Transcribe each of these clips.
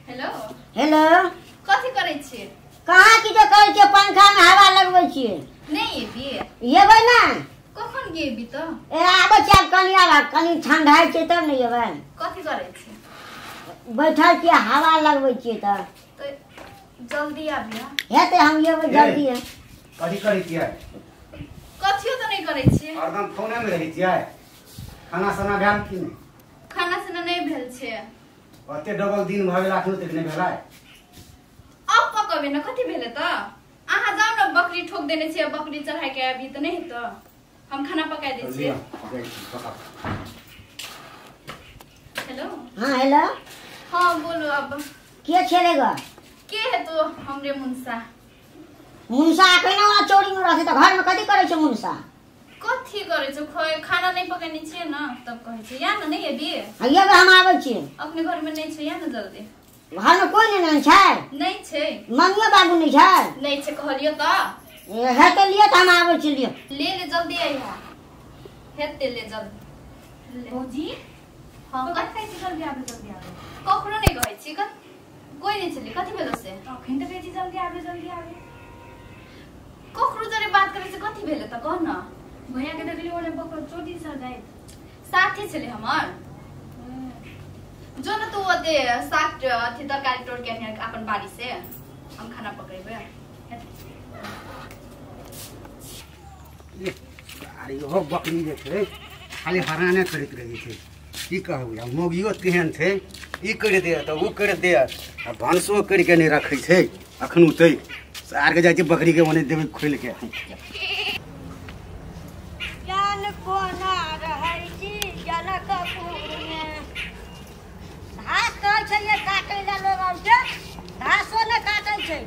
Hello hello कथी करै छी? कहाँ की जो करै छियै पंखा में हवा लगबै छियै। नहीं एबी येबै ना कखन गेबी त? ए आबै छी आब कनी ठंडाई छै तब ने येबै। कथी करै छी? बैठल छियै हवा लगबै छियै तो जल्दी आबी ना। हेतै हम येबै जल्दी है। कथी करै छियै? कथियो त नहीं करै छी। हरदम फोने में रहै छियै। खाना साना भेल कि नहीं? खाना साना नहीं भेल छै। ओते डबल दिन भ गेल अखनो तक नहीं भेलै। अब पकबे न कथी भेले त? आहा जाऊ न बकरी ठोक देने छी बकरी चढ़ाई के अभी त नहीं त हम खाना पकाई दे छी। हेलो हां हेलो हां बोलो अब के छेलेगा? के है तो हमरे मुंसा। मुंसा कहिना चोरी में रहते त घर में कथी करै छै मुंसा? कथी करे छ खाना नहीं पकाने छिए न तब कहै छै या न नहीं एबी। येबै हम आबै छी। अपने घर में नहीं छै या न जल्दी। घर में कोई नहीं छै? नहीं छै। मम्मी बाबू नहीं छै? नहीं छै कहलियो त। हेतै लिए त हम आबै छी लिए। ले जल्दी आइहा। हेतै ले जल्दी। भौजी हां कथि छै जल्दी आबे। कखनो नहीं कहै छी कोई नहीं छली कथि भेलो से? अखन त कहै छी जल्दी आबे। कखनो जरे बात करे से कथि भेले त कह न। भैया के देखली ओने पकड़ चोटी सा जाए। साथी छले हमर। जो न तू ओते साथ अथि तरकारी तोड़ के आने अपन बाड़ी से हम खाना पकड़ेबे। अरे हो बकरी जे छै खाली हराने करैत रहै छै। की कहू या मोगियो तेहन छै ई कर दे त उ कर दे आ भनसो कर के नहीं रखै छै। अखनो तै सार के जाय छै बकरी के ओने देबै खोल के। जान कोना रहै छी जनकपुर में। घास कहै छै ये काटै ला लोग आउ छै। घासो ने काटै छै।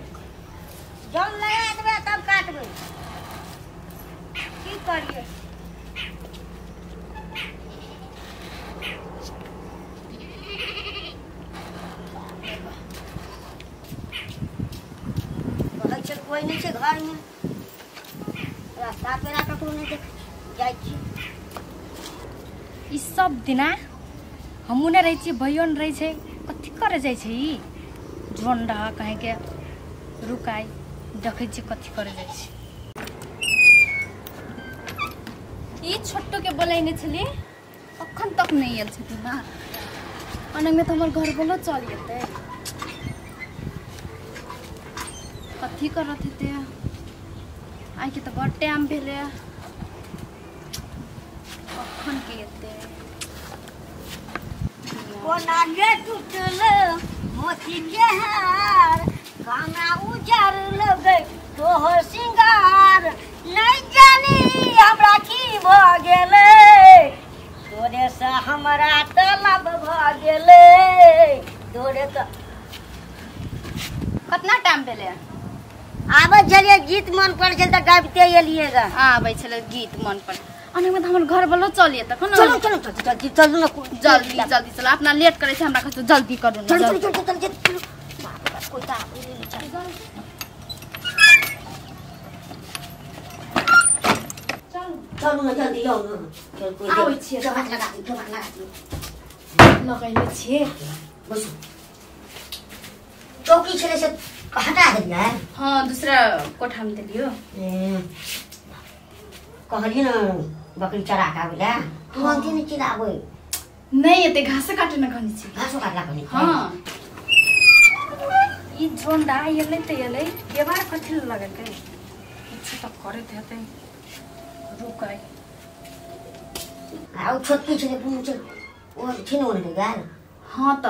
जौन लगा देबै तब काटबै। की करिए? कहै छै कोई नहीं छै घर में। रास्ता पेरा ककरो नहीं देख जाय छी। ई सब दिना हमू ने रही छी भैयो ने रही छै कथी करे जाय छै ई झोंडा कहे के रुकाई देखे छी कथी करे जाय छै। ई छोटो के बोलाइने छली अखन तक नहीं आयल छथिन ना। अनंग में तो हमर घर बोलो चल जेते। कथी करत हेते? आई के तो बड़ टाइम भेले। अखन के एते कोना गे टूटल मोती के हार काना उजर लगे तोहर सिंगार नहीं जानी हमरा की भ गेले तोरे से हमरा तलब भ गेले तोरे त कितना टाइम भेले? आबै छलिए गीत मन पड़ छल त गाबिते एलिएगा। आबै छले गीत मन पर। अनंग में हमर घर बोलो चलिए त कोन चलो चलो जल्दी चलो अपना लेट करे छै हमरा कहतो जल्दी करू ना। चल बाप रे कोई ता चलो ना जल्दी जाओ ना। चल कोई आबै छियै। जवान लगा दी लगैले छियै। बस चौकी छले से हटा दिया है। हां दूसरा कोठा में देलियो। कहली ना बकरी चरा के आवेला तू अंते नहीं चिराबै। नहीं एते घास काटे न गनी छी। घासो काटला कनी। हां ई झोंडा येले त येले के बार कथी लगे के कुछ त करे देते रुकाई। आ छोटकी छले पूछ ओ छिनो ने गाल। हां त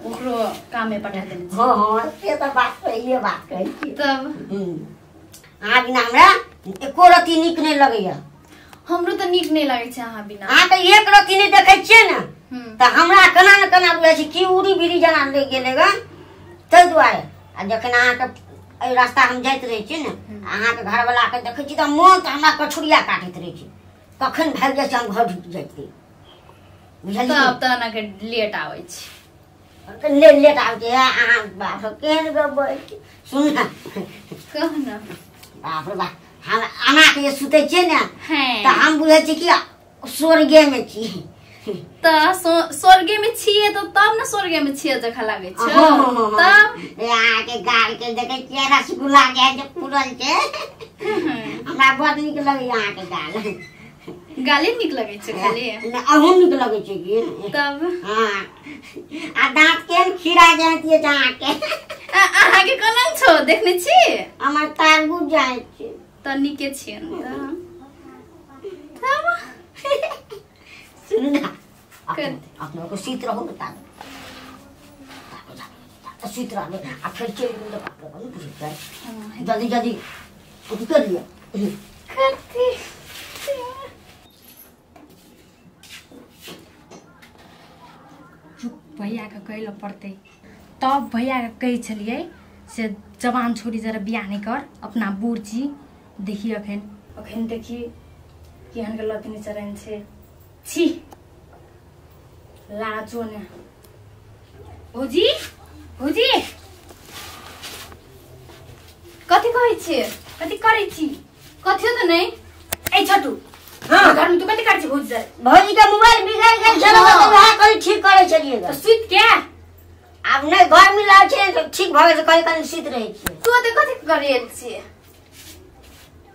ओकरो काम में पठा देने छी। हां से त बात पहिले बात कहै छी। तब आ बिना हमरा एको रति निक नहीं लगैया। हमरो त नीक नहीं लागे छै अहाँ बिना। आ त एक रति नहीं देखै छियै न त हमरा कना न कना बुझै छै की उड़ी बिरी जना ले गेले ग तै दुआरे। आ जखन अहाँ के ए रास्ता हम जाइत रहै छी न अहाँ के घर वाला के देखै छी त मोन त हमरा कछुरिया काटैत रहै छै। कखन भाग जाय छै हम घर ढुक जाइते। बुझलियै? तब त ना के लेट आबै छी। लेट आबै छै अहाँ बाप केहन गबै सुन न कह न बाप रे बाप हम आना के सुते छै न हैं त हम बुझै छी कि स्वर्गे में छी। त स्वर्गे में छिए तो तब न स्वर्गे में छिए जखा लागे छ तब यहाँ के गाल के देखे के रसगुल्ला के जे पुरल के हमरा बड़ नीक लगे यहाँ के गाल गाली निक लगे छ खाली अहू निक लगे छ कि तब हां आ दांत केन खीरा जातिए जहाँ के आहा के कनन छो देखने छी हमर तारबुज जाय छै त निके छी तब सुन ना अपने को सीत रहो बता सीत रहो आ फिर चल गेल बाप रे बहुत बुझ जाए जल्दी जल्दी कुछ कर लिया करती भैया के कहल पड़ते तब भैया के कही छलिए से जवान छोरी जरा बियाह नहीं कर अपना बूढ़ जी देखी अखन देखी केहन के लतनी चरण छे छी लाजो ने भौजी भौजी कथि कहै छी कथि करै छी कथियो त नै ए छोटू हां घर में तू कथि कर छी भौजी का मोबाइल बिगड़ गेल छलो तो वह कहीं ठीक करे छलिए तो सुत के अब नहीं घर में लाग छे तो ठीक भगे से कहीं कहीं सीत रहे छी तू त कथि करे छी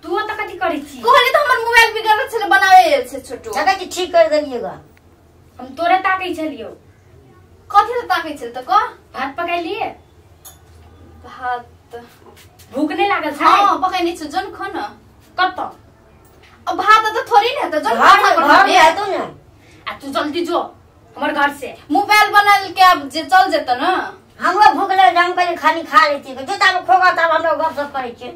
तू त कथि करै छी कहले त हमर मोबाइल बिगड़ल छले बनावे छे छोटू जगह की ठीक कर देलिएगा हम तोरे ताकै छलियो कथि त ताकै छल त क भात पकाइ लिए भात भूख नहीं लागल छै हां पकाइने छ जन ख न कत अब भात त थोड़ी न त जन घर में है तो ना आ तू जल्दी जो हमर घर से मोबाइल बनाल के अब जे चल जेत न हमरो भूख लगे हम कहीं खाली खा लेती जूता में खोगा तब हम लोग गप करे छी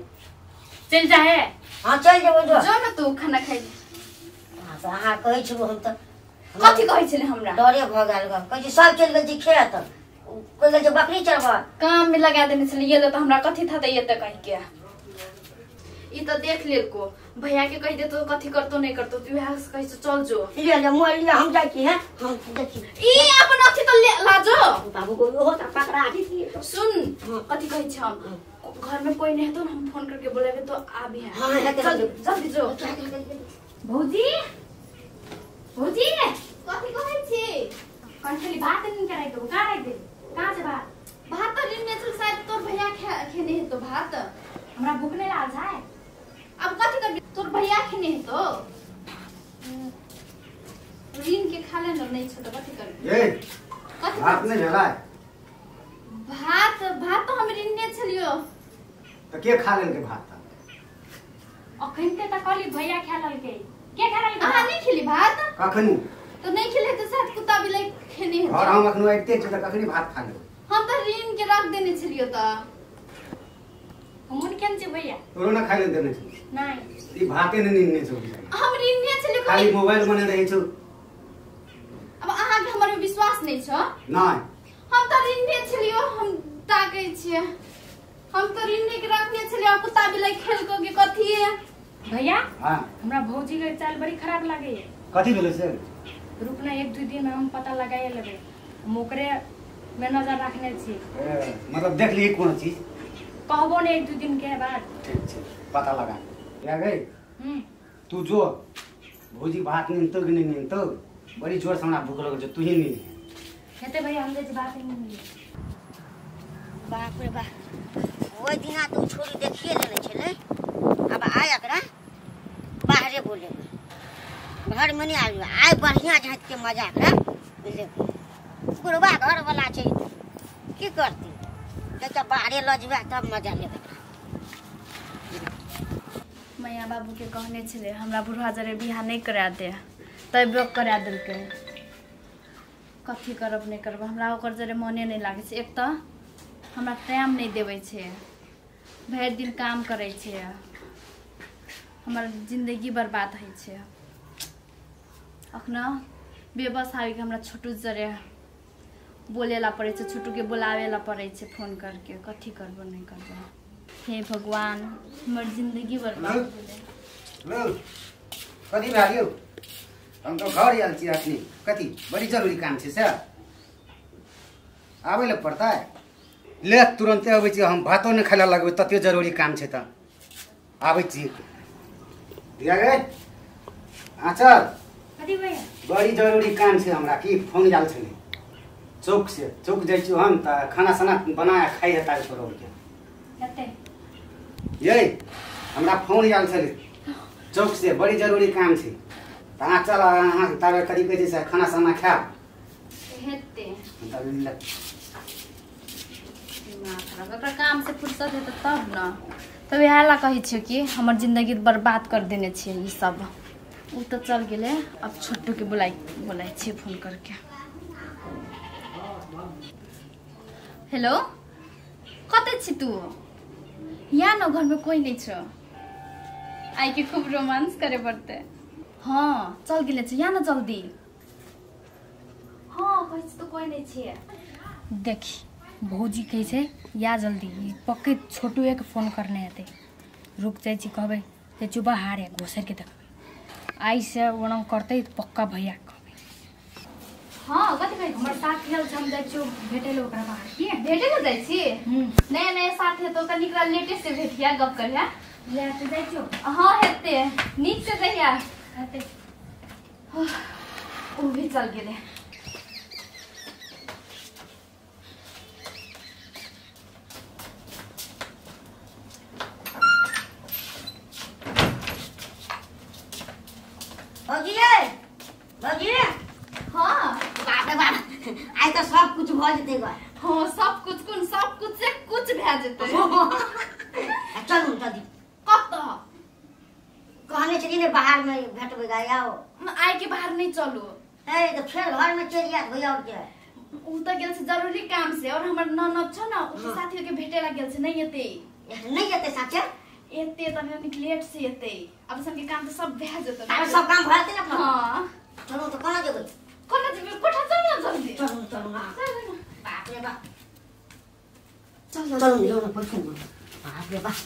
चल जा है हां चल जेबो जो न तू खाना खाइ हां तो हां कहै छी हम त कथि कहै छले हमरा डरे भ गेल ग कहै सब चल गेल छी खेत कोई गल बकरी चरवा काम में लगा देने छले ये त हमरा कथि था त ये त कहि के ई त देख लेल को भैया के कहि दे तो कथि करतो नहीं करतो तू यहाँ से कहि चल जो ले मोबाइल ले हम जाई छी हैं हम देखी ई अपन अथि त लाजो बाबू को हो त पकड़ा दी सुन कथि कहै छ हम घर में कोई नहीं है तो हम फोन करके बोलेबे तो आ भी है हां जल्दी जो भौजी भौजी कथि कहै छी कंठली भात नहीं कराई दो का राई दे कहां से भात भात तो दिन में चल शायद तोर भैया खेने है तो भात हमरा भूख नहीं लाग जाए अब कथि करबी तोर भैया खेने है तो ऋण के खा ले न नहीं छ तो कथि करबी ए कथि भात नहीं भेला भात भात तो हम ऋण ने छलियो तो के खा लेन के भात अखन ते त कहली भैया खा ललके के खा ललके अहाँ नहीं खेली भात कखनी तो नहीं खेले तो शायद कुत्ता भी ले खेने है और हम अखनो आइते छ त कखनी भात खा लेब हम तो ऋण के रख देने छलियो त हमन केन छै भैया तोरो ना खाइ ले देने छ नहीं ई भाते ने निन्ने छ हम ऋण ने छलियो खाली मोबाइल बने रहे छ अब अहाँ के हमर में विश्वास नहीं छ नहीं हम तो ऋण ने छलियो हम ताकै छियै हम तो ऋण के रखने छलियो कुत्ता भी ले खेल को के कथि है भैया हां हमरा भौजी के चाल बड़ी खराब लागे है कथि भेलै से रुकना एक दो दिन में हम पता लगाए लेबे हम ओकरे में नजर रखने छी मतलब देख ली कौन चीज कहबो ने एक दो दिन के बाद ठीक छै पता लगा या गई तू जो भौजी भात नहीं तो नहीं नहीं तो बड़ी जोर से हमरा भूख लगल छ तू ही नहीं हेते भैया हम जे बात नहीं मिली बाप रे बाप ओइ दिना तो छोरी देखिए लेने छले अब आय एकरा बाहरे बोले घर में नहीं आबी आय बढ़िया झाँक के मजा एकरा बुझले गुरबा घर वाला छै की करती जब बाहरे ल जेबे तब मजा लेबे मैया बाबू के कहने छले हमरा बुढ़वा जरे बियाह नहीं करा दे तब करा देलके कथी करब नहीं करब हमरा ओकर जरे मने नहीं लागे छै एक त हमरा टाइम नहीं देवे छै भरि दिन काम करे छै हमर जिंदगी बर्बाद है छै अखना बेबस आबि के हमरा छोटू जरे बोले ला पड़े छै छोटू के बुलावे ला पड़े छै फोन करके कथी करबो नहीं करबो हे भगवान हमर जिंदगी बर्बाद हो गेलै लो कथी भागियो हम तो घर आयल छी अखनी कथी बड़ी जरूरी काम छै से आबै ले पड़ता है ले तुरंते आबै छी हम भातो नहीं खाइला लगबै तते जरूरी काम छै त आबै छी दिया गे अच्छा कथी भैया बड़ी जरूरी काम छे हमरा की फोन आयल छले चौक से चौक जाइ छी हम त खाना साना बनाया खाइ हेता छोड़ के हेते ये हमरा फोन आयल छले चौक से बड़ी जरूरी काम छे ता चल अहाँ तारे करीब से खाना साना खा हेते तब ओकरा काम से फुर्सत है तब ना तब यहाँ ला कही छियो कि हमर जिंदगी बर्बाद कर देने छे ई सब उ तो चल गेले अब छोटू के बुलाई छे फोन करके हेलो कते छी तू यहाँ न घर में कोई नहीं छ आई के खूब रोमांस करे पड़ते हाँ चल गेले छ यहाँ न जल्दी हाँ कहीं तो कोई नहीं छे देखी भौजी कहे छे या जल्दी पक्के छोटू एक फोन करने आते रुक जाए छी कहबे ते चुबा हारे घोसर के देखबे आई से वणम करते पक्का भैया कहबे हाँ कथि कहै हमर साथ खेल हम जाय छु भेटे लो ओकरा बाहर की भेटे न जाइ छी नया नया साथ है तो कनिकरा लेटेस्ट से भेटिया गप करिया ले ते जाय छु हाँ हेते नीक से कहिया हेते ओ भी चल गेले भौजी हाँ बाप रे बाप आई तो सब कुछ भ जते गो हाँ सब कुछ से कुछ भे जेते चलू जल्दी कत कहने चली बाहर में भेटबे गा आओ आइ के बाहर नहीं चलो ए तो फिर घर में चली आत भैया और के उ तो गेल से जरूरी काम से और हमर ननद छ न उ साथी के भेटे ला गेल से नहीं एते नहीं आते साथे एते तने निक लेट से एते अब सबके काम तो सब भे जेते तारे सब काम भरते ना अपना हां चलो तो कहां जेबै कोना जेबे कोठा चल न जल्दी चलो ना बाप रे बाप चल चलो लो ना पछू बाप रे बाप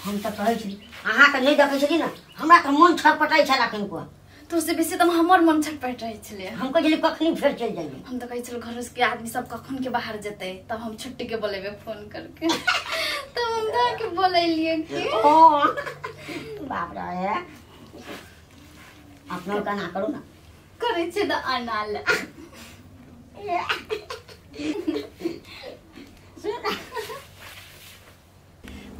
हम तो कहै छी अहाँ के नहीं देखै छली ना हमरा तो मन छटपटाई छला किनको तो से बेसी त हमर मन छटपट रहे छले हम कहली कखनी फेर चल जाइए हम तो कहै छल घर के आदमी सब कखन के बाहर जेते तब हम छुट्टी के बोलेबे फोन करके तो हम दा के बोलैलिए कि ओ बाप रे अपना का ना करू ना करे छे द अनाल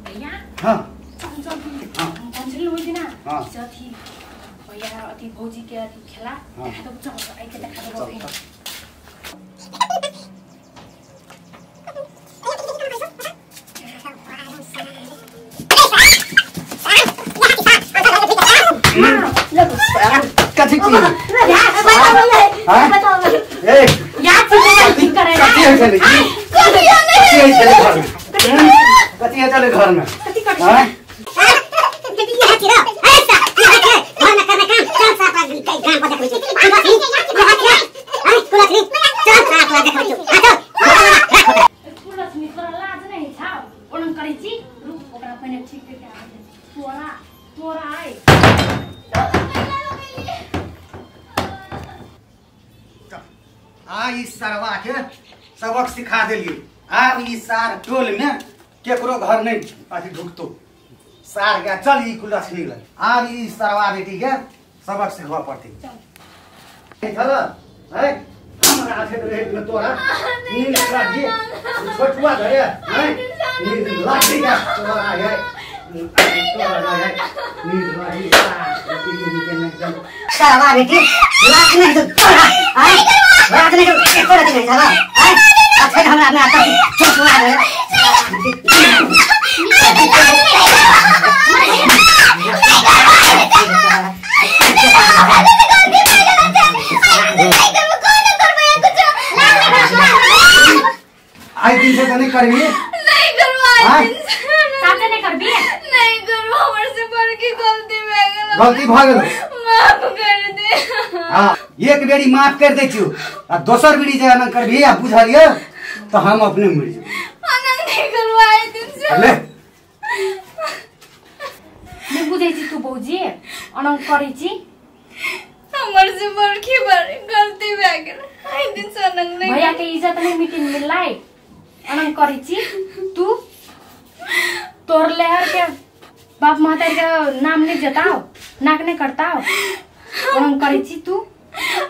भैया हां चल चल हाँ। हम पंचली होई दिना हाँ। जथी भैया अति भौजी के अति खेला हाँ। देखा दो चल आई के देखा दो कथी की ए कथी है चले घर में हां कुलस्मी तोरा लाज नहीं छाओ ओनम करै छी रुक ओकरा पहिने ठीक के आवे तोरा आइ आ ई सरवा के सबक सिखा देलिए आब ई सार टोल में केकरो घर नहीं अथी ढुकतो सार के चल ई कुलस्मी लग आब ई सरवा बेटी के सबक सिखवा पड़ती चल है हमरा आथे रहे में तोरा नींद लागी छोटुआ धरे है नींद लागी का तोरा है तोरा है नींद लागी सरवा बेटी लाख नहीं तो तोरा आई लाख नहीं तो तोरा नहीं सरवा आई अच्छा हमरा में आता छोटुआ धरे आई दिन से तो नहीं करबी नहीं करवा हाँ? साथे नहीं करबी नहीं करो हमर से बड़ की गलती भे गेल गलती भ गेल माफ कर दे हां एक बेरी माफ कर दै छियो आ दोसर बेरी जे न करबी आ बुझलिए तो हम अपने मर जेबै आनंद नहीं करवाए दिन से ले नहीं बुझै छी तू भौजी अनम करै छी हमर से बड़की बड़ गलती भे गेल आई दिन से आनंद नहीं भैया के इज्जत नहीं मिटिन मिललाई अनम करै छी तू तोर लहर के बाप महतारी के नाम नहीं जताओ नाक नहीं करताओ अनम करै छी तू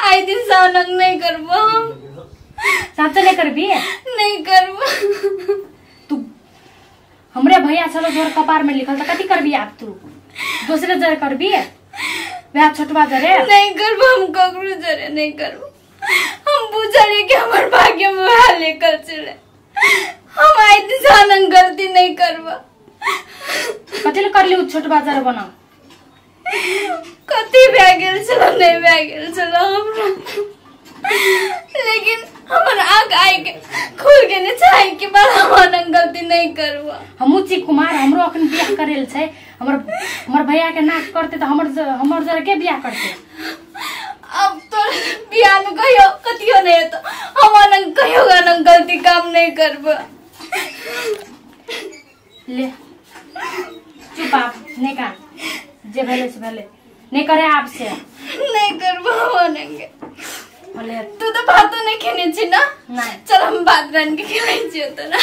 आई दिन सानंग नहीं करबो हम। साथ नहीं करबी? नहीं करबो। तू हमरे भैया चलो जोर कपार में लिखल था कथी करबी आप? तू दूसरे जरे करबी? वह छोटवा जरे नहीं करबो हम, ककरो जरे नहीं करबो। हम बुझले कि हमर भाग्य में वह लेकर चले। हम आई दिन सानंग गलती नहीं करबो। कथी कर ली छोटवा जरे बना? कथी भए गेल छलो नहीं भए गेल छलो हमरा, लेकिन हमर आँख आइ के खुल के ने चाहे कि बड़ा मन गलती नहीं करबो। हमू ची कुमार हमरो अखन बियाह करेल छै। हमर भैया के नाक करते तो हमर जरे के बियाह करते? अब तो बियाह में कहियो कतियो नहीं तो हम कहियो गाना गलती काम नहीं करबो। ले चुप आप नहीं का जे भेले से भेले नहीं करे आपसे नहीं करबो मानेंगे। बोले तू तो भात नहीं खेने छी ना? नहीं। चल हम भात रान के खिलाई छी तो ना।